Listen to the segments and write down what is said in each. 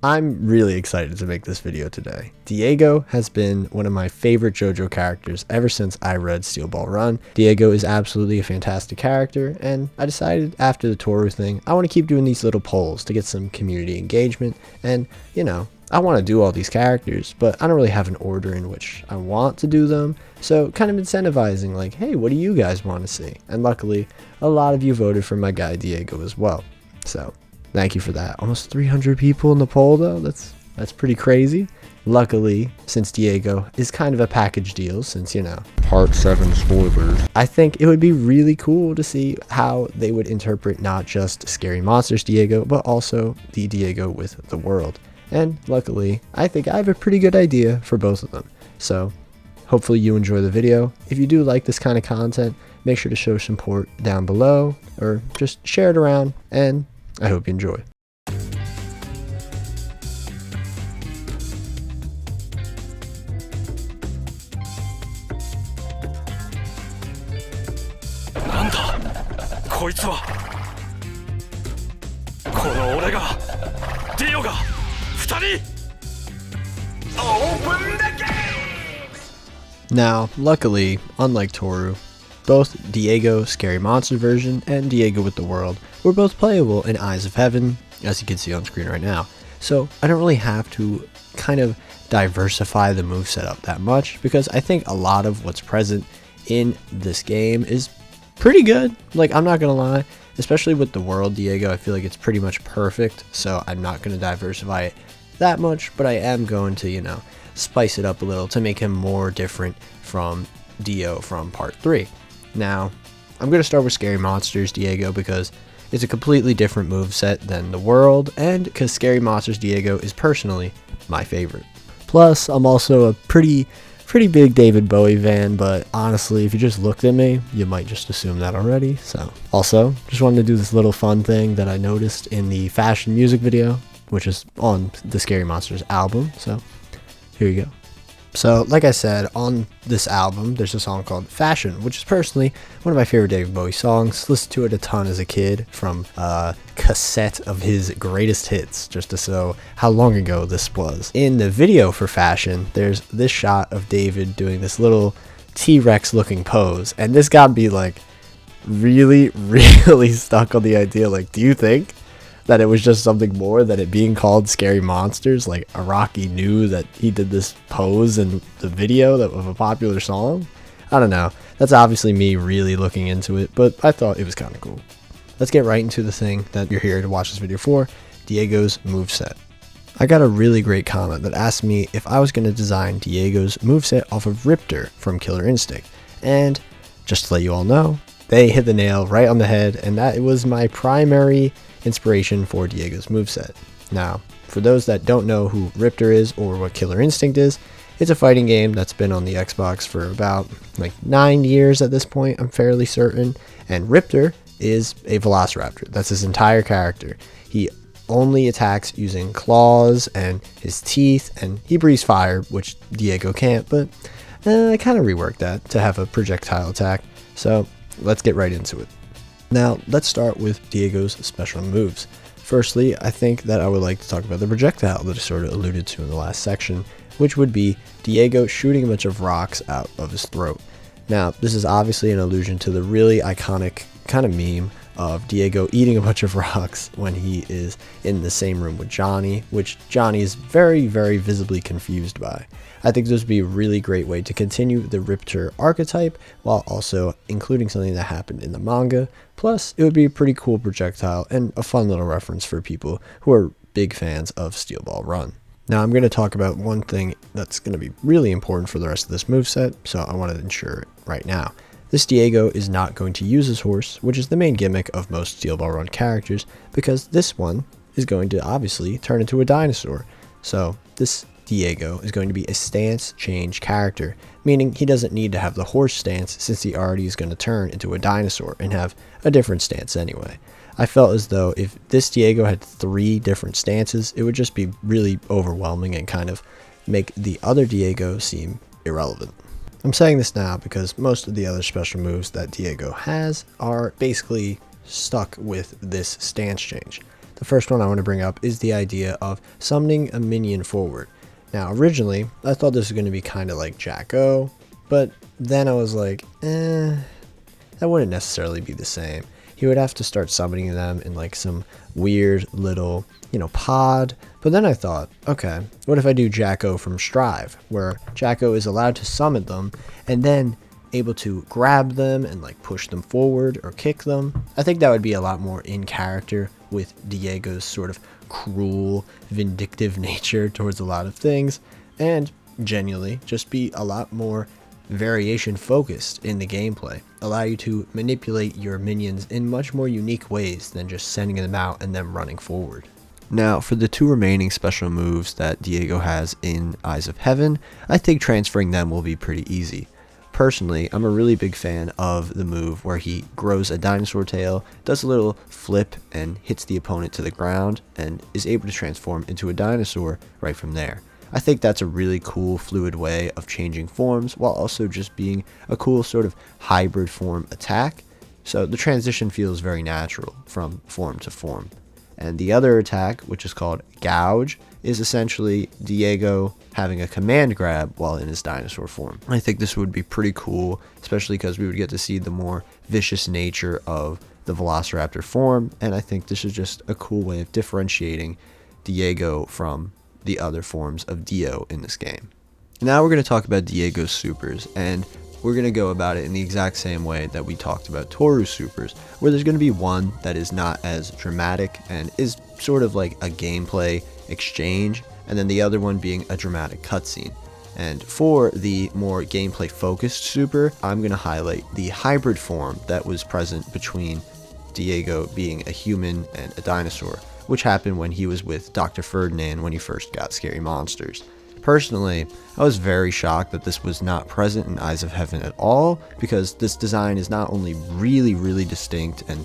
I'm really excited to make this video today. Diego has been one of my favorite JoJo characters ever since I read Steel Ball Run. Diego is absolutely a fantastic character, and I decided after the Toru thing, I want to keep doing these little polls to get some community engagement, and you know, I want to do all these characters, but I don't really have an order in which I want to do them, so kind of incentivizing like, hey, what do you guys want to see? And luckily, a lot of you voted for my guy Diego as well, so thank you for that. Almost 300 people in the poll though, that's pretty crazy. Luckily, since Diego is kind of a package deal, since, you know, part 7 spoilers, I think it would be really cool to see how they would interpret not just Scary Monsters Diego, but also the Diego with the world. And luckily, I think I have a pretty good idea for both of them. So hopefully you enjoy the video. If you do like this kind of content, make sure to show support down below or just share it around, and I hope you enjoy. Now, luckily, unlike Toru, both Diego Scary Monster version and Diego with the World were both playable in Eyes of Heaven, as you can see on screen right now. So I don't really have to kind of diversify the move setup that much, because I think a lot of what's present in this game is pretty good. Like, I'm not gonna lie, especially with the World Diego, I feel like it's pretty much perfect, so I'm not gonna diversify it that much, but I am going to, you know, spice it up a little to make him more different from Dio from part 3. Now, I'm going to start with Scary Monsters Diego because it's a completely different moveset than the World, and because Scary Monsters Diego is personally my favorite. Plus, I'm also a pretty big David Bowie fan, but honestly, if you just looked at me, you might just assume that already. So, also, just wanted to do this little fun thing that I noticed in the Fashion music video, which is on the Scary Monsters album, so here you go. So, like I said, on this album, there's a song called Fashion, which is personally one of my favorite David Bowie songs. Listened to it a ton as a kid from a cassette of his greatest hits, just to show how long ago this was. In the video for Fashion, there's this shot of David doing this little T-Rex looking pose, and this got me like really stuck on the idea, like, do you think that it was just something more than it being called Scary Monsters? Like, Araki knew that he did this pose in the video of a popular song? I don't know. That's obviously me really looking into it, but I thought it was kind of cool. Let's get right into the thing that you're here to watch this video for, Diego's moveset. I got a really great comment that asked me if I was going to design Diego's moveset off of Riptor from Killer Instinct, and just to let you all know, they hit the nail right on the head, and that it was my primary inspiration for Diego's moveset. Now, for those that don't know who Riptor is or what Killer Instinct is, it's a fighting game that's been on the Xbox for about like 9 years at this point, I'm fairly certain, and Riptor is a velociraptor. That's his entire character. He only attacks using claws and his teeth, and he breathes fire, which Diego can't, but I kind of reworked that to have a projectile attack, so let's get right into it. Now, let's start with Diego's special moves. Firstly, I think that I would like to talk about the projectile that I sort of alluded to in the last section, which would be Diego shooting a bunch of rocks out of his throat. Now, this is obviously an allusion to the really iconic kind of meme of Diego eating a bunch of rocks when he is in the same room with Johnny, which Johnny is very visibly confused by. I think this would be a really great way to continue the Riptor archetype while also including something that happened in the manga. Plus, it would be a pretty cool projectile and a fun little reference for people who are big fans of Steel Ball Run. Now, I'm going to talk about one thing that's going to be really important for the rest of this moveset, so I want to ensure it right now. This Diego is not going to use his horse, which is the main gimmick of most Steel Ball Run characters, because this one is going to obviously turn into a dinosaur. So this Diego is going to be a stance change character, meaning he doesn't need to have the horse stance since he already is going to turn into a dinosaur and have a different stance anyway. I felt as though if this Diego had 3 different stances, it would just be really overwhelming and kind of make the other Diego seem irrelevant. I'm saying this now because most of the other special moves that Diego has are basically stuck with this stance change. The first one I want to bring up is the idea of summoning a minion forward. Now, originally, I thought this was going to be kind of like Jack-O, but then I was like, that wouldn't necessarily be the same. He would have to start summoning them in like some weird little, pod. But then I thought, okay, what if I do Jack-O from Strive, where Jack-O is allowed to summon them and then able to grab them and like push them forward or kick them. I think that would be a lot more in character with Diego's sort of cruel, vindictive nature towards a lot of things, and genuinely just be a lot more variation focused in the gameplay, allow you to manipulate your minions in much more unique ways than just sending them out and them running forward. Now, for the two remaining special moves that Diego has in Eyes of Heaven, I think transferring them will be pretty easy. Personally, I'm a really big fan of the move where he grows a dinosaur tail, does a little flip and hits the opponent to the ground, and is able to transform into a dinosaur right from there. I think that's a really cool fluid way of changing forms while also just being a cool sort of hybrid form attack. So the transition feels very natural from form to form. And the other attack, which is called Gouge, is essentially Diego having a command grab while in his dinosaur form. I think this would be pretty cool, especially because we would get to see the more vicious nature of the Velociraptor form, and I think this is just a cool way of differentiating Diego from the other forms of Dio in this game. Now we're going to talk about Diego's supers, and we're going to go about it in the exact same way that we talked about Toru's supers, where there's going to be one that is not as dramatic and is sort of like a gameplay exchange, and then the other one being a dramatic cutscene. And for the more gameplay focused super, I'm going to highlight the hybrid form that was present between Diego being a human and a dinosaur, which happened when he was with Dr. Ferdinand when he first got Scary Monsters. Personally, I was very shocked that this was not present in Eyes of Heaven at all, because this design is not only really distinct and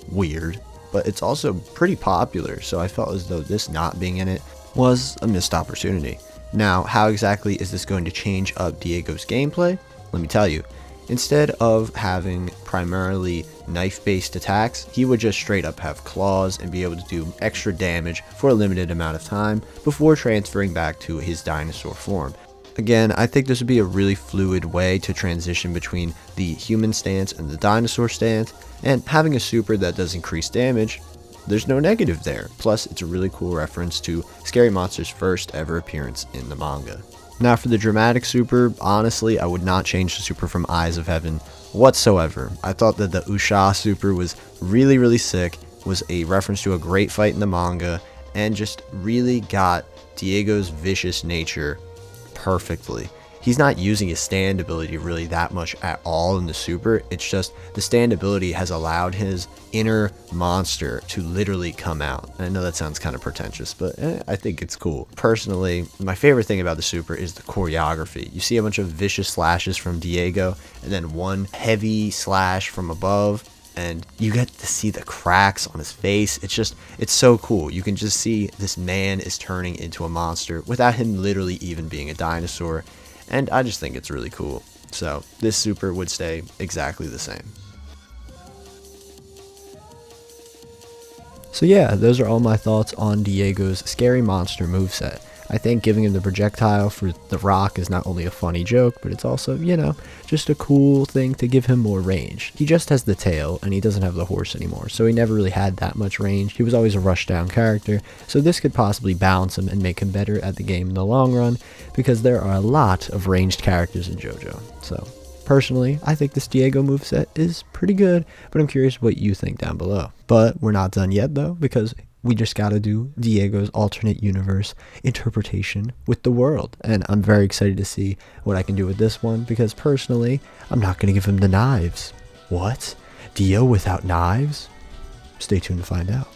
weird, but it's also pretty popular, so I felt as though this not being in it was a missed opportunity. Now, how exactly is this going to change up Diego's gameplay? Let me tell you. Instead of having primarily knife-based attacks, he would just straight up have claws and be able to do extra damage for a limited amount of time before transferring back to his dinosaur form. Again, I think this would be a really fluid way to transition between the human stance and the dinosaur stance, and having a super that does increase damage, there's no negative there. Plus, it's a really cool reference to Scary Monster's first ever appearance in the manga. Now for the dramatic super, honestly, I would not change the super from Eyes of Heaven whatsoever. I thought that the Usha super was really sick, was a reference to a great fight in the manga, and just really got Diego's vicious nature perfectly. He's not using his stand ability really that much at all in the super. It's just the stand ability has allowed his inner monster to literally come out. I know that sounds kind of pretentious, but I think it's cool. Personally, my favorite thing about the super is the choreography. You see a bunch of vicious slashes from Diego, and then one heavy slash from above, and you get to see the cracks on his face. It's so cool. You can just see this man is turning into a monster without him literally even being a dinosaur. And I just think it's really cool. So this super would stay exactly the same. So yeah, those are all my thoughts on Diego's Scary Monster moveset. I think giving him the projectile for the rock is not only a funny joke, but it's also, just a cool thing to give him more range. He just has the tail, and he doesn't have the horse anymore, so he never really had that much range. He was always a rush-down character, so this could possibly balance him and make him better at the game in the long run, because there are a lot of ranged characters in JoJo. So, personally, I think this Diego moveset is pretty good, but I'm curious what you think down below. But we're not done yet, though, because we just gotta do Diego's alternate universe interpretation with the world. And I'm very excited to see what I can do with this one, because personally, I'm not gonna give him the knives. What? Dio without knives? Stay tuned to find out.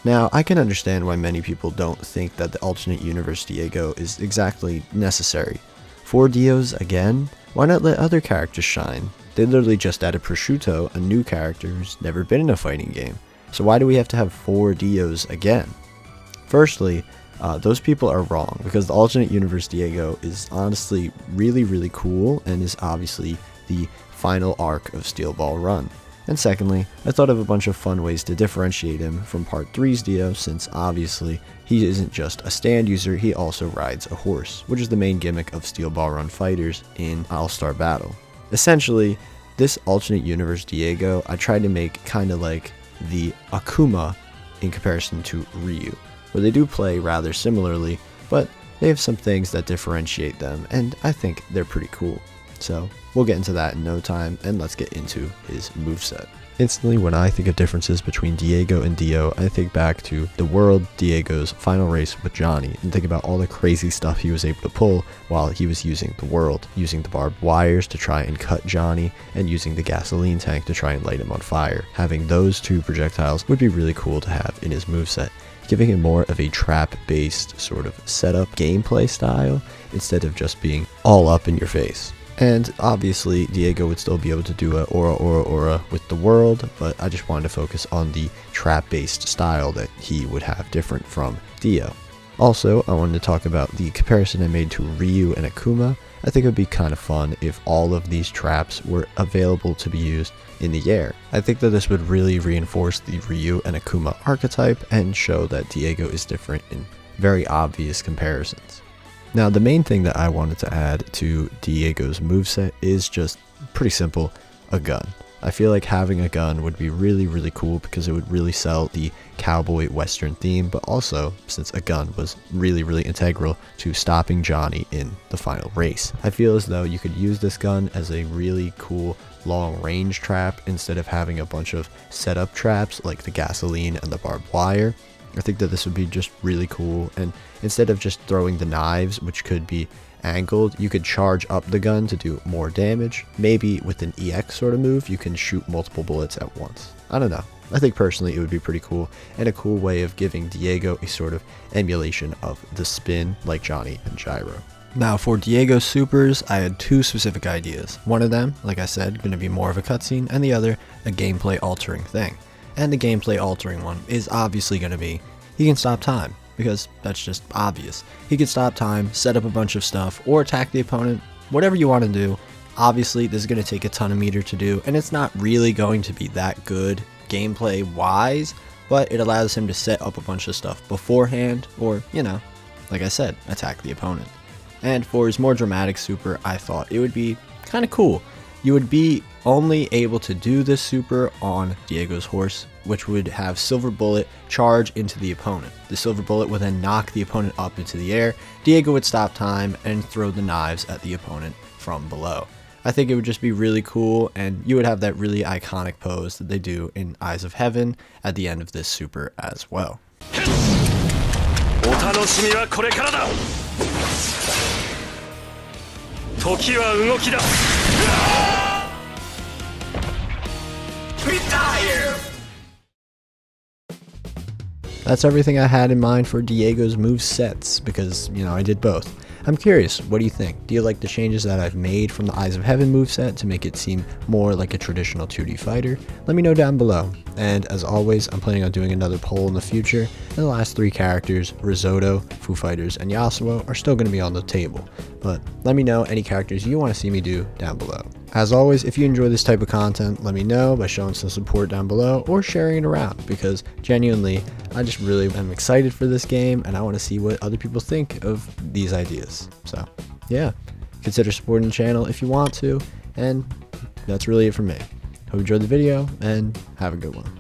Now, I can understand why many people don't think that the alternate universe Diego is exactly necessary. For Dio's, again, why not let other characters shine? They literally just added Prosciutto, a new character who's never been in a fighting game. So why do we have to have 4 Dios again? Firstly, those people are wrong, because the alternate universe Diego is honestly really cool and is obviously the final arc of Steel Ball Run. And secondly, I thought of a bunch of fun ways to differentiate him from Part 3's Dio, since obviously he isn't just a stand user, he also rides a horse, which is the main gimmick of Steel Ball Run fighters in All-Star Battle. Essentially, this alternate universe Diego I tried to make kind of like the Akuma in comparison to Ryu, where they do play rather similarly, but they have some things that differentiate them, and I think they're pretty cool. So we'll get into that in no time, and let's get into his moveset. Instantly, when I think of differences between Diego and Dio, I think back to the World Diego's final race with Johnny, and think about all the crazy stuff he was able to pull while he was using the World, using the barbed wires to try and cut Johnny, and using the gasoline tank to try and light him on fire. Having those two projectiles would be really cool to have in his moveset, giving him more of a trap-based sort of setup gameplay style, instead of just being all up in your face. And obviously Diego would still be able to do a aura with the World, but I just wanted to focus on the trap-based style that he would have different from Dio. Also, I wanted to talk about the comparison I made to Ryu and Akuma. I think it would be kind of fun if all of these traps were available to be used in the air. I think that this would really reinforce the Ryu and Akuma archetype and show that Diego is different in very obvious comparisons. Now, the main thing that I wanted to add to Diego's moveset is just pretty simple, a gun. I feel like having a gun would be really cool because it would really sell the cowboy western theme, but also since a gun was really integral to stopping Johnny in the final race. I feel as though you could use this gun as a really cool long range trap instead of having a bunch of setup traps like the gasoline and the barbed wire. I think that this would be just really cool, and instead of just throwing the knives, which could be angled, you could charge up the gun to do more damage. Maybe with an EX sort of move, you can shoot multiple bullets at once. I don't know. I think personally it would be pretty cool, and a cool way of giving Diego a sort of emulation of the spin like Johnny and Gyro. Now for Diego's supers, I had two specific ideas. One of them, like I said, going to be more of a cutscene, and the other, a gameplay altering thing. And the gameplay altering one is obviously going to be, he can stop time, because that's just obvious. He can stop time, set up a bunch of stuff, or attack the opponent, whatever you want to do. Obviously, this is going to take a ton of meter to do, and it's not really going to be that good gameplay wise, but it allows him to set up a bunch of stuff beforehand, or, you know, like I said, attack the opponent. And for his more dramatic super, I thought it would be kind of cool. You would be only able to do this super on Diego's horse, which would have Silver Bullet charge into the opponent. The Silver Bullet would then knock the opponent up into the air. Diego would stop time and throw the knives at the opponent from below. I think it would just be really cool, and you would have that really iconic pose that they do in Eyes of Heaven at the end of this super as well. That's everything I had in mind for Diego's movesets, because, you know, I did both. I'm curious, what do you think? Do you like the changes that I've made from the Eyes of Heaven moveset to make it seem more like a traditional 2D fighter? Let me know down below. And as always, I'm planning on doing another poll in the future, and the last three characters, Risotto, Foo Fighters, and Yasuo, are still going to be on the table. But let me know any characters you want to see me do down below. As always, if you enjoy this type of content, let me know by showing some support down below or sharing it around, because genuinely, I just really am excited for this game, and I want to see what other people think of these ideas. So yeah, consider supporting the channel if you want to, and that's really it for me. Hope you enjoyed the video, and have a good one.